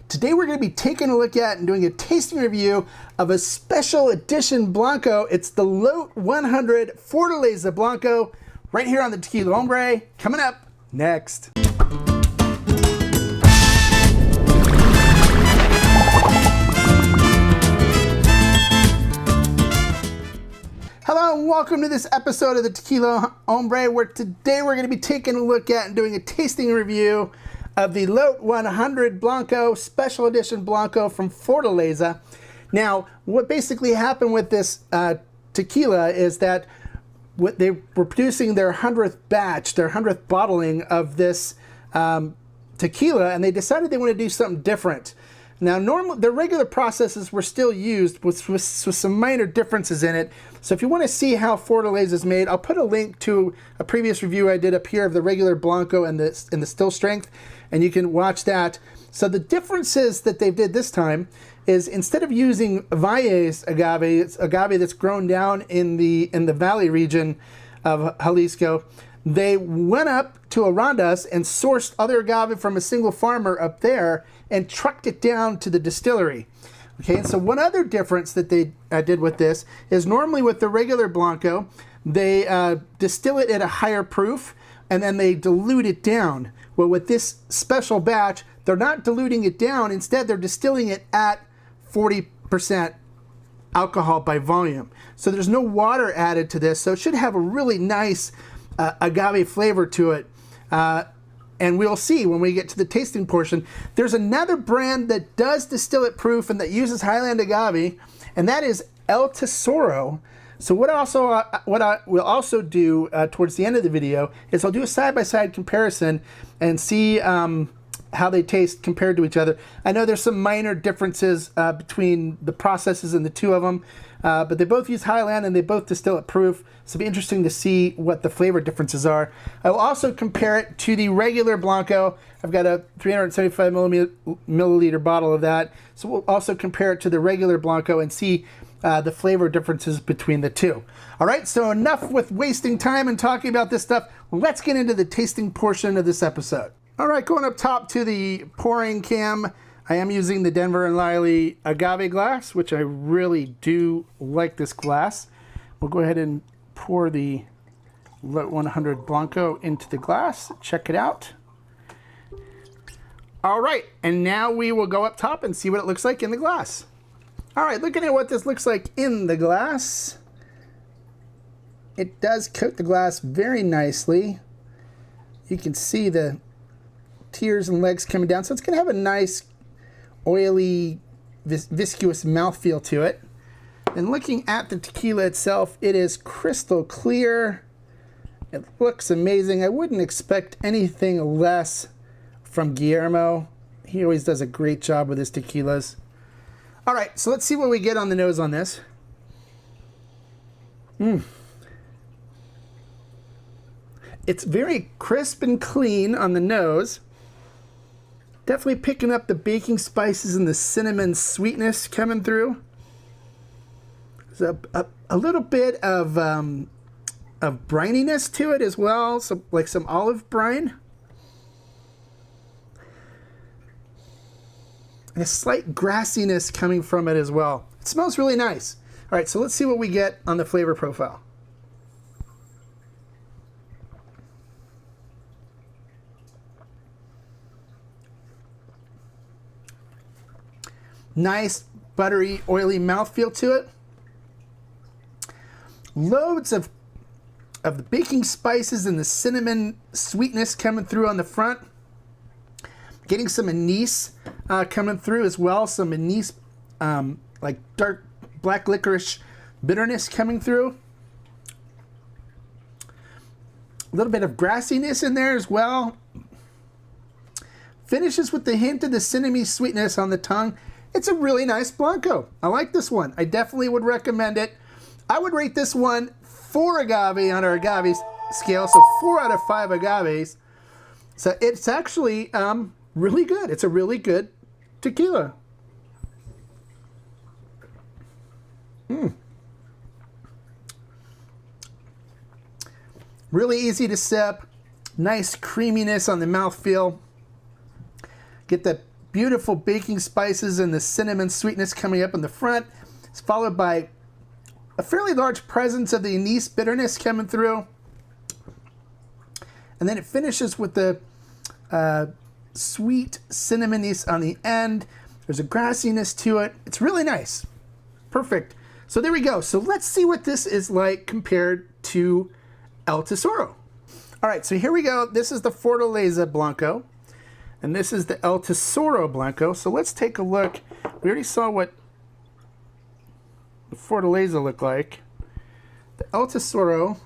Today we're going to be taking a look at and doing a tasting review of a special edition Blanco. It's the Lote 100 Fortaleza Blanco right here on the Tequila Hombre. Coming up next. Hello and welcome to this episode of the Tequila Hombre, where today we're going to be taking a look at and doing a tasting review of the Lote 100 Blanco, Special Edition Blanco from Fortaleza. Now, what basically happened with this tequila is that they were producing their 100th batch, their 100th bottling of this tequila, and they decided they want to do something different. Now, the regular processes were still used with some minor differences in it. So if you want to see how Fortaleza is made, I'll put a link to a previous review I did up here of the regular Blanco and the still strength, and you can watch that. So the differences that they did this time is instead of using Valles agave, it's agave that's grown down in the valley region of Jalisco, they went up to Arandas and sourced other agave from a single farmer up there and trucked it down to the distillery. Okay, and so one other difference that they did with this is normally with the regular Blanco, they distill it at a higher proof and then they dilute it down. Well, with this special batch, they're not diluting it down. Instead, they're distilling it at 40% alcohol by volume. So there's no water added to this, so it should have a really nice agave flavor to it. And we'll see when we get to the tasting portion. There's another brand that does distill it proof and that uses Highland agave, and that is El Tesoro. So what I will also do towards the end of the video is I'll do a side-by-side comparison and see how they taste compared to each other. I know there's some minor differences between the processes in the two of them, but they both use Highland and they both distill it proof. So it'll be interesting to see what the flavor differences are. I will also compare it to the regular Blanco. I've got a 375 milliliter bottle of that. So we'll also compare it to the regular Blanco and see the flavor differences between the two. All right, so enough with wasting time and talking about this stuff. Let's get into the tasting portion of this episode. All right, going up top to the pouring cam, I am using the Denver and Liley agave glass, which I really do like this glass. We'll go ahead and pour the Lote 100 Blanco into the glass. Check it out. All right, and now we will go up top and see what it looks like in the glass. All right, looking at what this looks like in the glass, it does coat the glass very nicely. You can see the tiers and legs coming down, so it's gonna have a nice oily, viscous mouthfeel to it. And looking at the tequila itself, it is crystal clear. It looks amazing. I wouldn't expect anything less from Guillermo. He always does a great job with his tequilas. All right, so let's see what we get on the nose on this. It's very crisp and clean on the nose. Definitely picking up the baking spices and the cinnamon sweetness coming through. There's a little bit of brininess to it as well, so like some olive brine. And a slight grassiness coming from it as well. It smells really nice. All right, so let's see what we get on the flavor profile. Nice, buttery, oily mouthfeel to it. Loads of the baking spices and the cinnamon sweetness coming through on the front. Getting some anise coming through as well. Some anise, like dark black licorice bitterness coming through. A little bit of grassiness in there as well. Finishes with the hint of the cinnamon sweetness on the tongue. It's a really nice Blanco. I like this one. I definitely would recommend it. I would rate this one 4 agave on our agave scale, so 4 out of 5 agaves. So it's actually really good. It's a really good tequila. Really easy to sip. Nice creaminess on the mouthfeel. Get that beautiful baking spices and the cinnamon sweetness coming up in the front. It's followed by a fairly large presence of the anise bitterness coming through. And then it finishes with the sweet cinnamonese on the end. There's a grassiness to it. It's really nice. Perfect. So there we go. So let's see what this is like compared to El Tesoro. All right, so here we go. This is the Fortaleza Blanco, and this is the El Tesoro Blanco. So let's take a look. We already saw what the Fortaleza looked like. The El Tesoro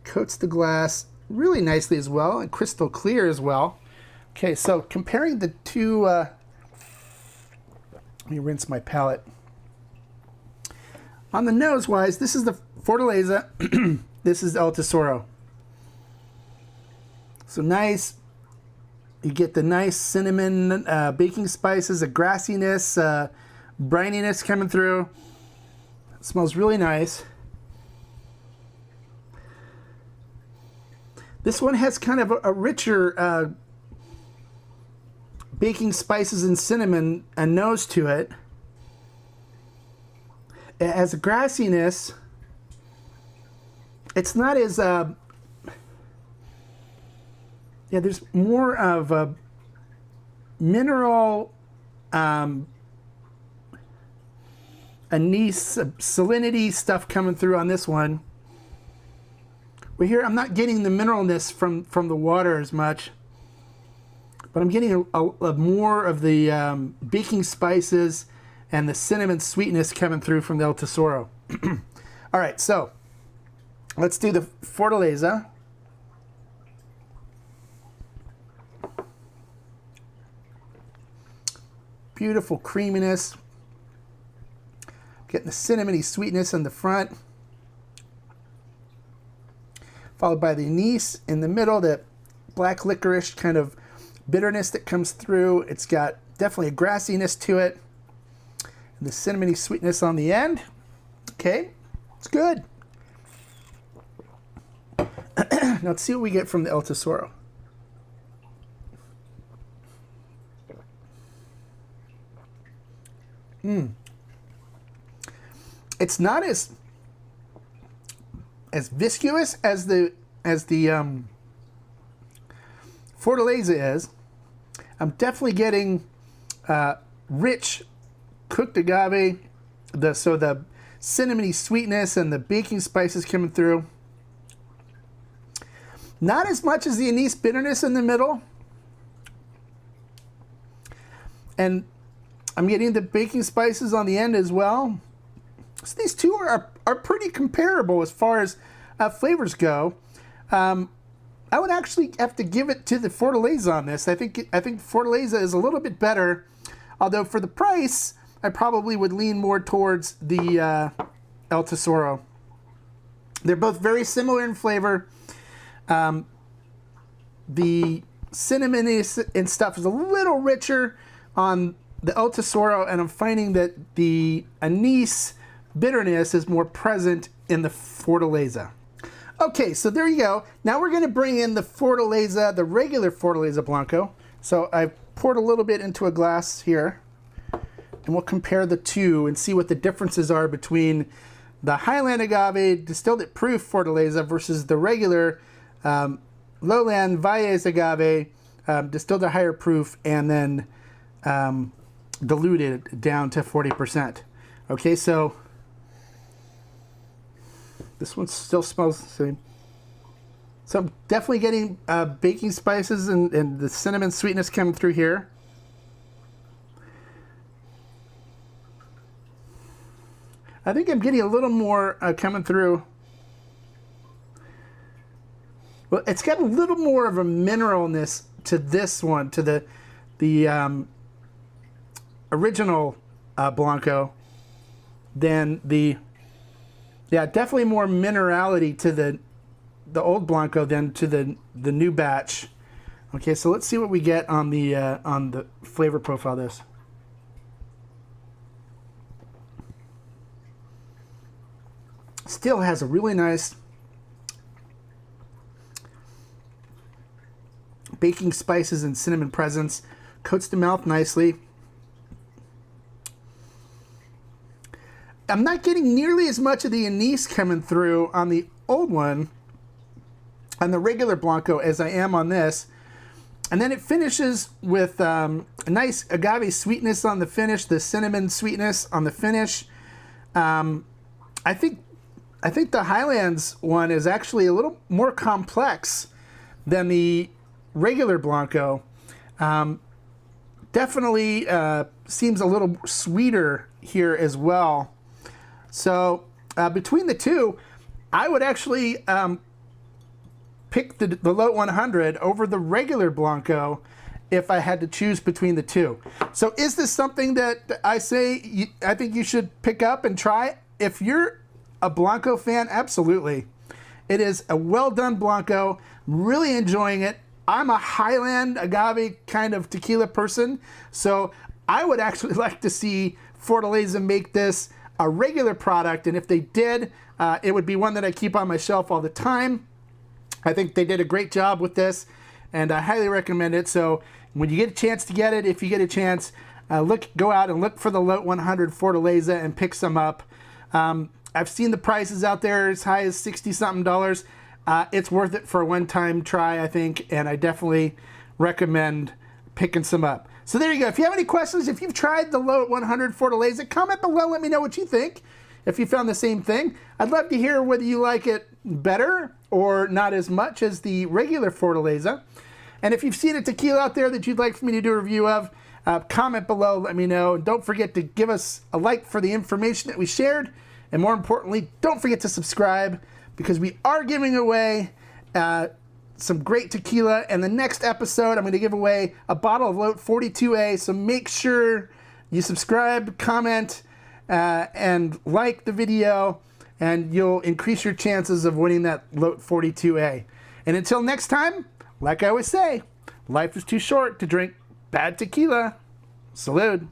coats the glass really nicely as well, and crystal clear as well. Okay, so comparing the two, let me rinse my palette. On the nose wise, this is the Fortaleza, this is El Tesoro. So nice, you get the nice cinnamon, baking spices, a grassiness, brininess coming through. It smells really nice. This one has kind of a richer baking spices and cinnamon nose to it. It has a grassiness. It's not as there's more of a mineral anise salinity stuff coming through on this one. But here I'm not getting the mineralness from the water as much, but I'm getting a more of the baking spices and the cinnamon sweetness coming through from the El Tesoro. All right, so let's do the Fortaleza. Beautiful creaminess. Getting the cinnamony sweetness in the front. Followed by the anise in the middle, that black licorice kind of bitterness that comes through. It's got definitely a grassiness to it. And the cinnamony sweetness on the end. Okay, it's good. Now let's see what we get from the El Tesoro. It's not as viscous as the Fortaleza is. I'm definitely getting rich cooked agave, so the cinnamony sweetness and the baking spices coming through. Not as much as the anise bitterness in the middle. And I'm getting the baking spices on the end as well. So these two are pretty comparable as far as flavors go. I would actually have to give it to the Fortaleza on this. I think Fortaleza is a little bit better, although for the price, I probably would lean more towards the El Tesoro. They're both very similar in flavor. The cinnamon and stuff is a little richer on the El Tesoro, and I'm finding that the anise bitterness is more present in the Fortaleza. Okay, so there you go. Now we're going to bring in the Fortaleza, the regular Fortaleza Blanco. So I've poured a little bit into a glass here, and we'll compare the two and see what the differences are between the Highland Agave distilled at proof Fortaleza versus the regular Lowland Valles Agave distilled at higher proof and then diluted down to 40%. Okay, so this one still smells the same. So I'm definitely getting baking spices and the cinnamon sweetness coming through here. I think I'm getting a little more coming through. Well, it's got a little more of a mineralness to this one, to the original Blanco than the, yeah, definitely more minerality to the old Blanco than to the new batch. Okay, so let's see what we get on the flavor profile of this. Still has a really nice baking spices and cinnamon presence. Coats the mouth nicely. I'm not getting nearly as much of the anise coming through on the old one, on the regular Blanco, as I am on this. And then it finishes with a nice agave sweetness on the finish, the cinnamon sweetness on the finish. I think the Highlands one is actually a little more complex than the regular Blanco. Definitely seems a little sweeter here as well. So between the two, I would actually pick the Lote 100 over the regular Blanco if I had to choose between the two. So is this something that I think you should pick up and try? If you're a Blanco fan, absolutely. It is a well done Blanco. Really enjoying it. I'm a Highland agave kind of tequila person, so I would actually like to see Fortaleza make this a regular product, and if they did, it would be one that I keep on my shelf all the time. I think they did a great job with this, and I highly recommend it. So when you get a chance to get it, if you get a chance, go out and look for the Lote 100 Fortaleza and pick some up. I've seen the prices out there as high as $60-something. It's worth it for a one-time try, I think, and I definitely recommend picking some up. So there you go. If you have any questions, if you've tried the Lote 100 Fortaleza, comment below. Let me know what you think. If you found the same thing, I'd love to hear whether you like it better or not as much as the regular Fortaleza. And if you've seen a tequila out there that you'd like for me to do a review of, comment below, let me know. And don't forget to give us a like for the information that we shared. And more importantly, don't forget to subscribe, because we are giving away some great tequila. And the next episode, I'm going to give away a bottle of Lote 42A. So make sure you subscribe, comment, and like the video, and you'll increase your chances of winning that Lote 42A. And until next time, like I always say, life is too short to drink bad tequila. Salud.